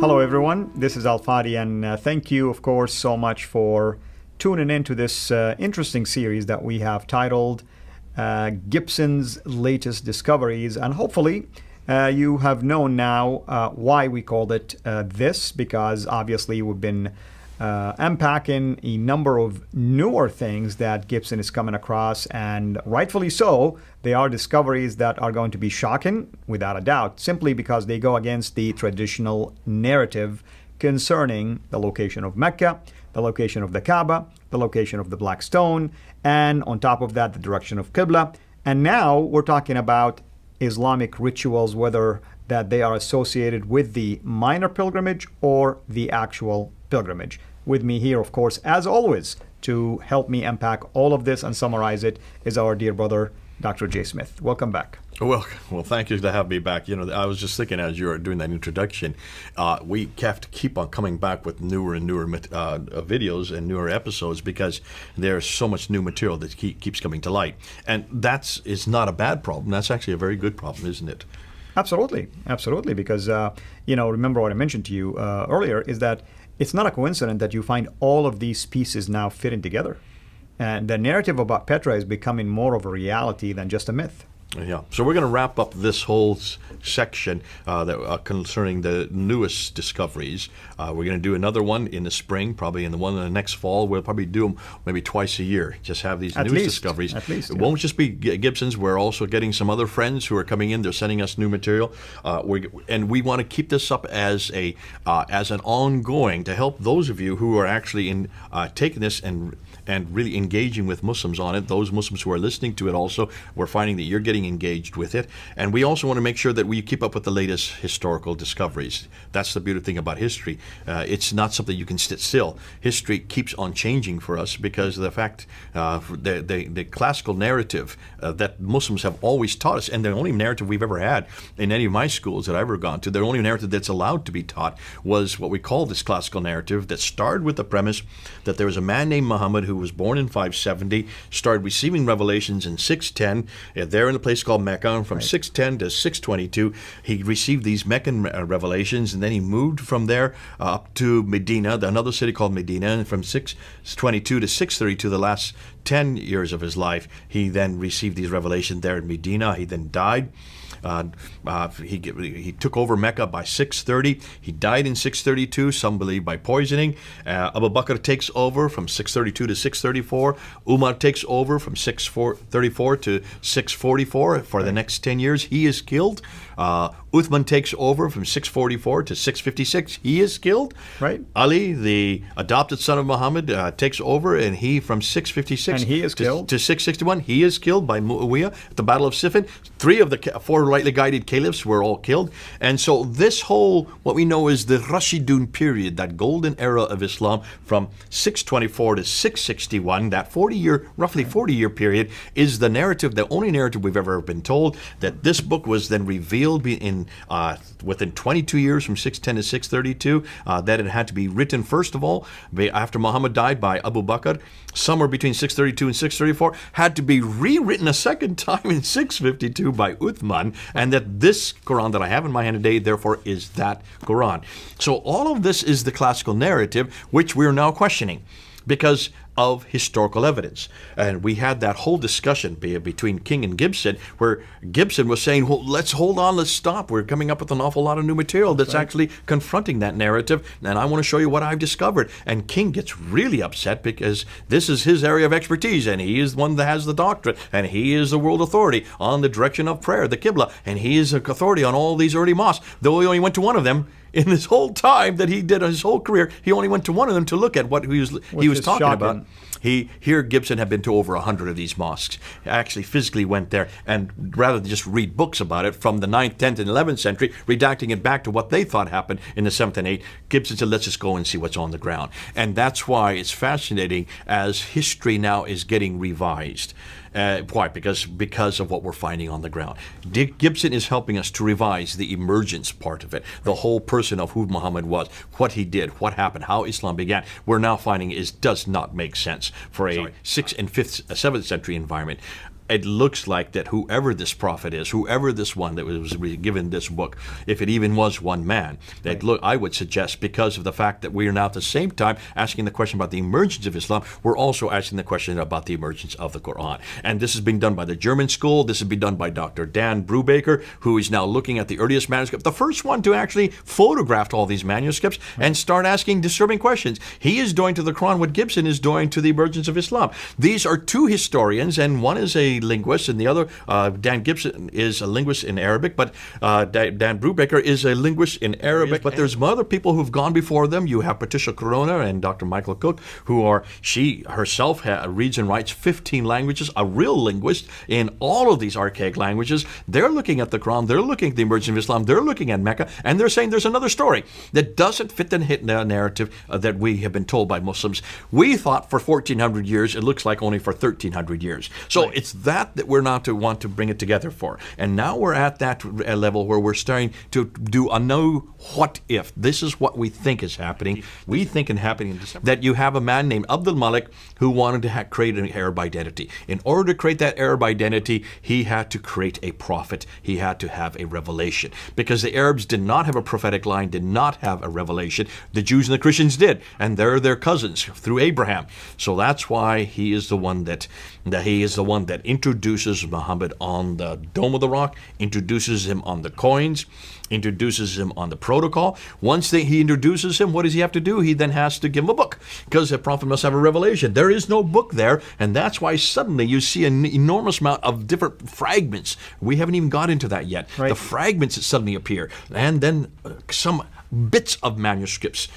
Hello, everyone. This is Al-Fadi, and thank you, of course, so much for tuning into this interesting series that we have titled Gibson's Latest Discoveries. And hopefully, you have known now why we called it this, because obviously we've been unpacking a number of newer things that Gibson is coming across, and rightfully so. They are discoveries that are going to be shocking, without a doubt, simply because they go against the traditional narrative concerning the location of Mecca, the location of the Kaaba, the location of the Black Stone, and on top of that, the direction of Qibla. And now we're talking about Islamic rituals, whether that they are associated with the minor pilgrimage or the actual pilgrimage. With me here, of course, as always, to help me unpack all of this and summarize it is our dear brother, Dr. J. Smith. Welcome back. Well, thank you to have me back. You know, I was just thinking as you were doing that introduction, we have to keep on coming back with newer and newer videos and newer episodes because there's so much new material that keeps coming to light. And that is not a bad problem. That's actually a very good problem, isn't it? Absolutely. Absolutely. Because, remember what I mentioned to you earlier is that it's not a coincidence that you find all of these pieces now fitting together. And the narrative about Petra is becoming more of a reality than just a myth. Yeah. So we're going to wrap up this whole section concerning the newest discoveries. We're going to do another one in the spring, probably in the one in the next fall. We'll probably do them maybe twice a year. Just have these newest discoveries. At least, It won't just be Gibson's. We're also getting some other friends who are coming in. They're sending us new material, and we want to keep this up as an ongoing to help those of you who are actually taking this and really engaging with Muslims on it. Those Muslims who are listening to it also, we're finding that you're getting engaged with it. And we also want to make sure that we keep up with the latest historical discoveries. That's the beautiful thing about history. It's not something you can sit still. History keeps on changing for us because of the fact the classical narrative that Muslims have always taught us, and the only narrative we've ever had in any of my schools that I've ever gone to, the only narrative that's allowed to be taught was what we call this classical narrative that started with the premise that there was a man named Muhammad who was born in 570, started receiving revelations in 610, there in a place called Mecca, and from 610 to 622, he received these Meccan revelations, and then he moved from there up to Medina, another city called Medina, and from 622 to 632, the last 10 years of his life, he then received these revelations there in Medina. He then died. He took over Mecca by 630. He died in 632, some believe by poisoning. Abu Bakr takes over from 632 to 634. Umar takes over from 634 to 644. For the next 10 years, he is killed. Uthman takes over from 644 to 656. He is killed. Right. Ali, the adopted son of Muhammad, takes over, and he from 656 and he is killed to 661. He is killed by Muawiyah at the Battle of Siffin. 3 of the 4 rightly guided caliphs were all killed. And so this whole, what we know is the Rashidun period, that golden era of Islam from 624 to 661, that 40-year, roughly 40-year period, is the narrative, the only narrative we've ever been told, that this book was then revealed within 22 years from 610 to 632, that it had to be written first of all after Muhammad died by Abu Bakr, somewhere between 632 and 634, had to be rewritten a second time in 652 by Uthman, and that this Quran that I have in my hand today, therefore, is that Quran. So all of this is the classical narrative, which we're now questioning because of historical evidence. And we had that whole discussion between King and Gibson, where Gibson was saying, well, let's hold on, let's stop. We're coming up with an awful lot of new material that's actually confronting that narrative, and I want to show you what I've discovered. And King gets really upset because this is his area of expertise, and he is the one that has the doctrine, and he is the world authority on the direction of prayer, the Qibla, and he is an authority on all these early mosques, though he only went to one of them. In this whole time that he did his whole career, he only went to one of them to look at what he was talking about. Here Gibson had been to over 100 of these mosques. He actually physically went there, and rather than just read books about it from the 9th, 10th, and 11th century, redacting it back to what they thought happened in the 7th and 8th, Gibson said, let's just go and see what's on the ground. And that's why it's fascinating as history now is getting revised. Why? Because of what we're finding on the ground. Gibson is helping us to revise the emergence part of it, the whole person of who Muhammad was, what he did, what happened, how Islam began. We're now finding does not make sense for a 6th and 5th, 7th century environment. it looks like that whoever this prophet is, whoever this one that was given this book, if it even was one man, that look, I would suggest, because of the fact that we are now at the same time asking the question about the emergence of Islam, we're also asking the question about the emergence of the Quran. And this is being done by the German school. This is being done by Dr. Dan Brubaker, who is now looking at the earliest manuscript, the first one to actually photograph all these manuscripts and start asking disturbing questions. He is doing to the Quran what Gibson is doing to the emergence of Islam. These are two historians, and one is a linguist, and the other, Dan Gibson, is a linguist in Arabic, but Dan Brubaker is a linguist in Arabic. But there's other people who've gone before them. You have Patricia Corona and Dr. Michael Cook, she herself reads and writes 15 languages, a real linguist in all of these archaic languages. They're looking at the Quran, they're looking at the emergence of Islam, they're looking at Mecca, and they're saying there's another story that doesn't fit the narrative that we have been told by Muslims. We thought for 1,400 years, it looks like only for 1,300 years. So it's that we're not to want to bring it together for. And now we're at that level where we're starting to do a no what if. This is what we think is happening. We think in happening in December that you have a man named Abdul Malik who wanted to create an Arab identity. In order to create that Arab identity, he had to create a prophet. He had to have a revelation. Because the Arabs did not have a prophetic line, did not have a revelation. The Jews and the Christians did. And they're their cousins through Abraham. So that's why he is the one that introduces Muhammad on the Dome of the Rock, introduces him on the coins, introduces him on the protocol. Once he introduces him, what does he have to do? He then has to give him a book, because the prophet must have a revelation. There is no book there, and that's why suddenly you see an enormous amount of different fragments. We haven't even got into that yet. Right. The fragments that suddenly appear, and then some bits of manuscripts.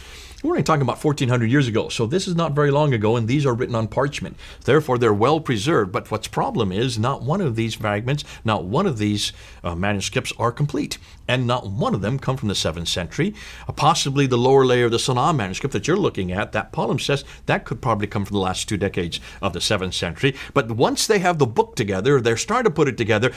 We're only talking about 1,400 years ago, so this is not very long ago, and these are written on parchment. Therefore, they're well preserved, but what's problem is not one of these fragments, not one of these manuscripts are complete, and not one of them come from the 7th century. Possibly the lower layer of the Sanaa manuscript that you're looking at, that palimpsest, that could probably come from the last 2 decades of the 7th century. But once they have the book together, they're starting to put it together,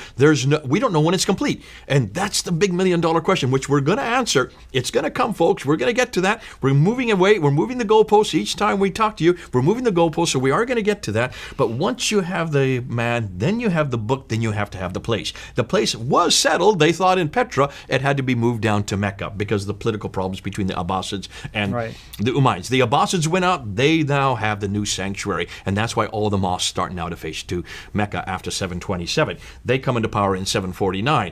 we don't know when it's complete. And that's the big $1 million question, which we're going to answer. It's going to come, folks. We're going to get to that. We're moving away. We're moving the goalposts each time we talk to you. We're moving the goalposts, so we are going to get to that. But once you have the man, then you have the book, then you have to have the place. The place was settled. They thought in Petra it had to be moved down to Mecca because of the political problems between the Abbasids and the Umayyads. The Abbasids went out. They now have the new sanctuary, and that's why all the mosques start now to face to Mecca after 727. They come into power in 749.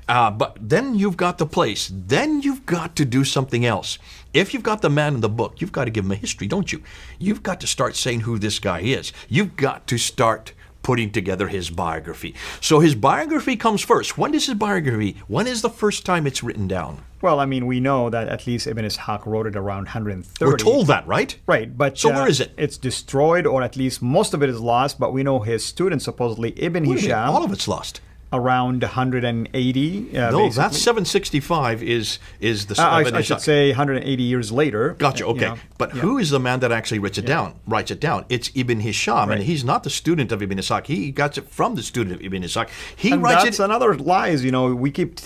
But then you've got the place. Then you've got to do something else. If you've got the man in the book, you've got to give him a history, don't you? You've got to start saying who this guy is. You've got to start putting together his biography. So his biography comes first. When is his biography? When is the first time it's written down? Well, I mean, we know that at least Ibn Ishaq wrote it around 130. We're told that, right? Right, but so where is it? It's destroyed, or at least most of it is lost, but we know his student, supposedly Ibn Hisham. All of it's lost. Around 180. No, basically. That's 765 is the... I should say 180 years later. Gotcha, okay. But who is the man that actually writes it down? It's Ibn Hisham, and he's not the student of Ibn Ishaq. He got it from the student of Ibn Ishaq. That's another lies. We keep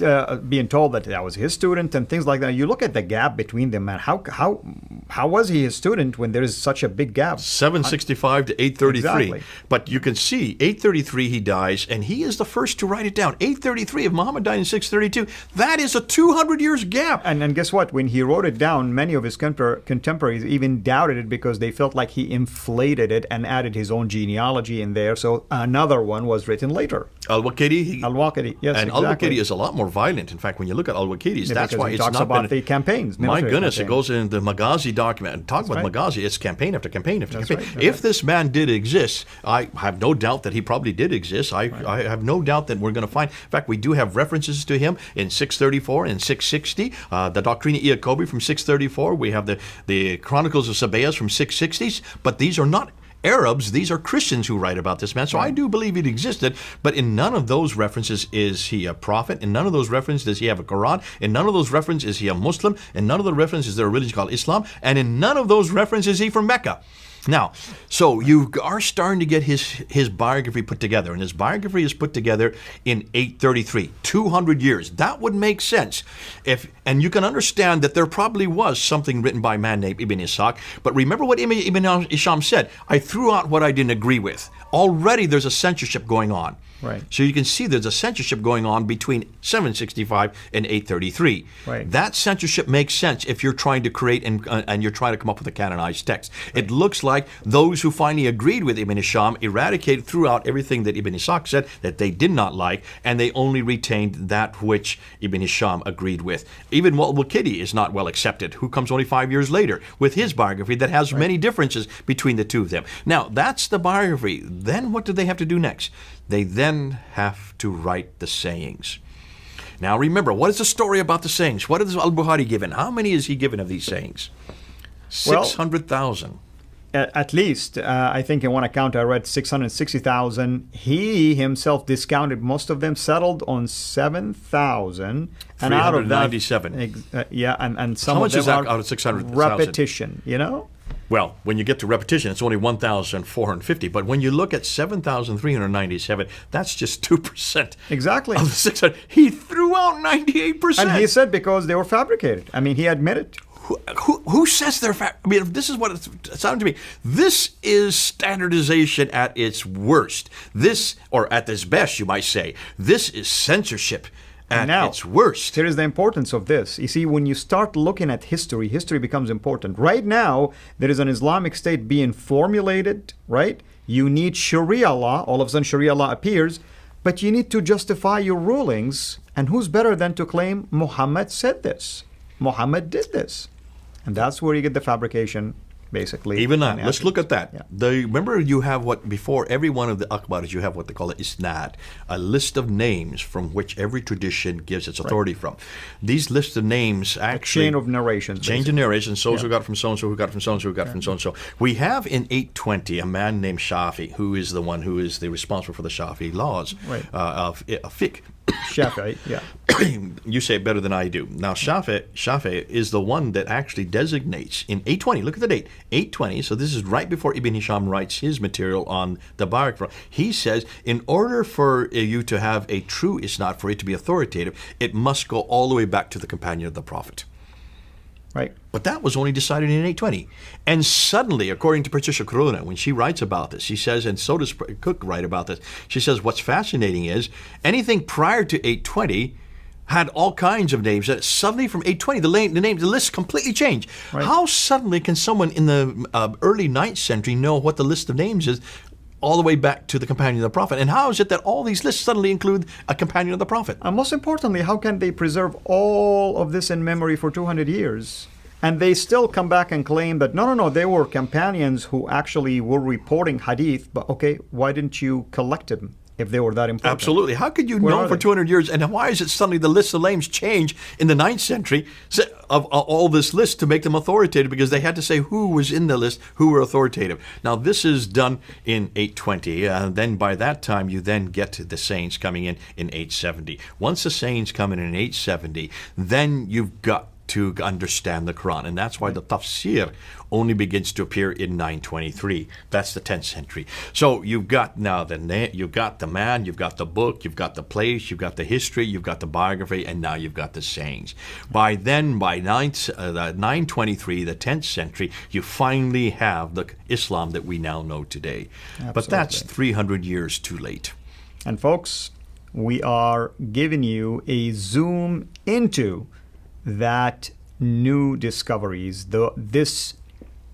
being told that was his student and things like that. You look at the gap between them, man. How was he his student when there is such a big gap? 765 to 833. Exactly. But you can see, 833 he dies, and he is the first to write it down. 833, if Muhammad died in 632, that is a 200 years gap. And guess what? When he wrote it down, many of his contemporaries even doubted it because they felt like he inflated it and added his own genealogy in there. So another one was written later. Al-Waqidi. Al-Waqidi, yes, and exactly. Al-Waqidi is a lot more violent. In fact, when you look at Al-Waqidi's, that's why it's talks not about the campaigns. My goodness, it goes in the Maghazi document. Talk about Maghazi, it's campaign after campaign after campaign. If this man did exist, I have no doubt that he probably did exist. I have no doubt that we're going to find. In fact, we do have references to him in 634 and 660. The Doctrina Iacobi from 634. We have the Chronicles of Sabaeus from 660s. But these are not Arabs, these are Christians who write about this man. So I do believe it existed, but in none of those references is he a prophet. In none of those references does he have a Quran. In none of those references is he a Muslim. In none of the references is there a religion called Islam. And in none of those references is he from Mecca. Now, so you are starting to get his biography put together, and his biography is put together in 833, 200 years. That would make sense. And you can understand that there probably was something written by a man named Ibn Ishaq, but remember what Ibn Hisham said, I threw out what I didn't agree with. Already there's a censorship going on. Right. So you can see there's a censorship going on between 765 and 833. Right. That censorship makes sense if you're trying to create and you're trying to come up with a canonized text. Right. It looks like those who finally agreed with Ibn Hisham eradicated throughout everything that Ibn Ishaq said that they did not like, and they only retained that which Ibn Hisham agreed with. Even Al-Waqidi is not well accepted, who comes only 5 years later with his biography that has many differences between the two of them. Now, that's the biography. Then what do they have to do next? They then have to write the sayings. Now remember, what is the story about the sayings? What is Al-Bukhari given? How many is he given of these sayings? 600,000. At least, I think in one account I read 660,000. He himself discounted most of them, settled on 7,000. And out of that, 397. Yeah, and some How of much them is that are out of 600,000? repetition, you know? Well, when you get to repetition, it's only 1,450. But when you look at 7,397, that's just 2%. Exactly. Of the 600. He threw out 98%. And he said because they were fabricated. I mean, he admitted. Who says they're I mean, this is what it sounded to me. This is standardization at its worst. This, or at its best, you might say. This is censorship at its worst. Here is the importance of this. You see, when you start looking at history, history becomes important. Right now, there is an Islamic State being formulated, right? You need Sharia law. All of a sudden, Sharia law appears. But you need to justify your rulings. And who's better than to claim Muhammad said this? Muhammad did this. And that's where you get the fabrication, basically. Even now, let's look at that. Yeah. Remember, you have before every one of the akhbars, you have what they call an isnad, a list of names from which every tradition gives its authority from. These lists of names actually... A chain of narrations. Chain of narrations, so-and-so got it from so-and-so, who got it from so-and-so, who got it from so-and-so. We have in 820 a man named Shafi, who is the one who is the responsible for the Shafi laws of fiqh. Shafi'i, yeah. You say it better than I do. Now, Shafi is the one that actually designates in 820, look at the date, 820, so this is right before Ibn Hisham writes his material on the biography. He says, in order for you to have a true isnad, for it to be authoritative, it must go all the way back to the companion of the Prophet. Right. But that was only decided in 820. And suddenly, according to Patricia Corona, when she writes about this, she says, and so does Cook write about this, she says what's fascinating is anything prior to 820 had all kinds of names. That suddenly from 820, the list completely changed. Right. How suddenly can someone in the early 9th century know what the list of names is all the way back to the companion of the Prophet? And how is it that all these lists suddenly include a companion of the Prophet? And most importantly, how can they preserve all of this in memory for 200 years? And they still come back and claim that, no, they were companions who actually were reporting hadith, but okay, why didn't you collect them if they were that important? Absolutely. How could you know for 200 years? And why is it suddenly the list of names change in the 9th century of all this list to make them authoritative? Because they had to say who was in the list, who were authoritative. Now, this is done in 820. And then by that time, you then get to the sayings coming in 870. Once the sayings come in 870, then you've got to understand the Quran. And that's why the tafsir only begins to appear in 923. That's the 10th century. So you've got now you've got the man, you've got the book, you've got the place, you've got the history, you've got the biography, and now you've got the sayings. By 923, the 10th century, you finally have the Islam that we now know today. Absolutely. But that's 300 years too late. And folks, we are giving you a zoom into that new discoveries, this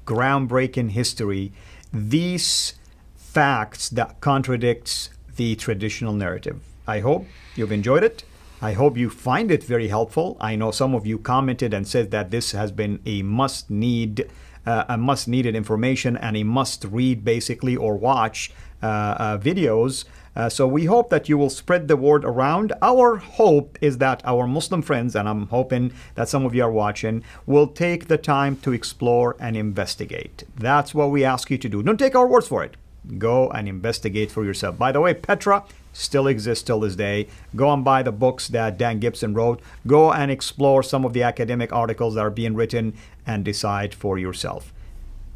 groundbreaking history, these facts that contradicts the traditional narrative. I hope you've enjoyed it. I hope you find it very helpful. I know some of you commented and said that this has been a must-needed information and a must-read, basically, or watch videos. So we hope that you will spread the word around. Our hope is that our Muslim friends, and I'm hoping that some of you are watching, will take the time to explore and investigate. That's what we ask you to do. Don't take our words for it. Go and investigate for yourself. By the way, Petra still exists till this day. Go and buy the books that Dan Gibson wrote. Go and explore some of the academic articles that are being written and decide for yourself.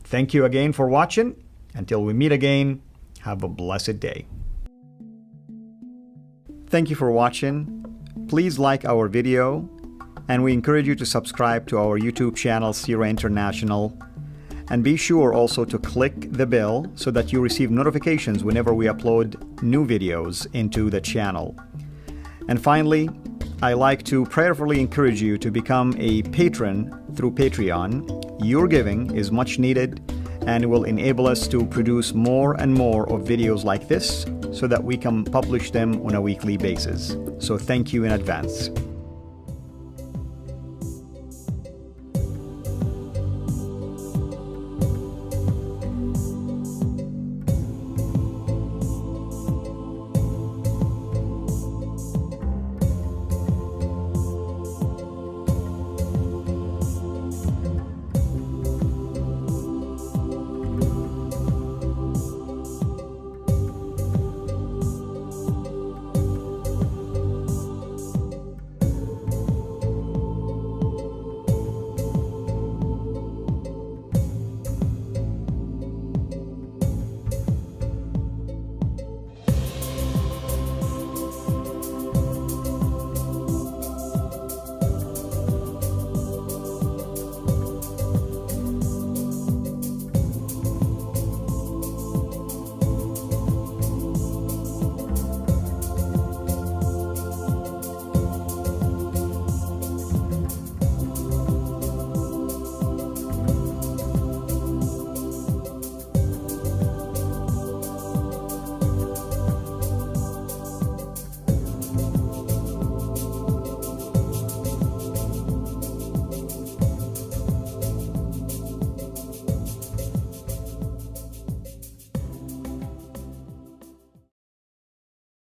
Thank you again for watching. Until we meet again, have a blessed day. Thank you for watching. Please like our video, and we encourage you to subscribe to our YouTube channel, Sira International. And be sure also to click the bell so that you receive notifications whenever we upload new videos into the channel. And finally, I like to prayerfully encourage you to become a patron through Patreon. Your giving is much needed and will enable us to produce more and more of videos like this so that we can publish them on a weekly basis. So thank you in advance.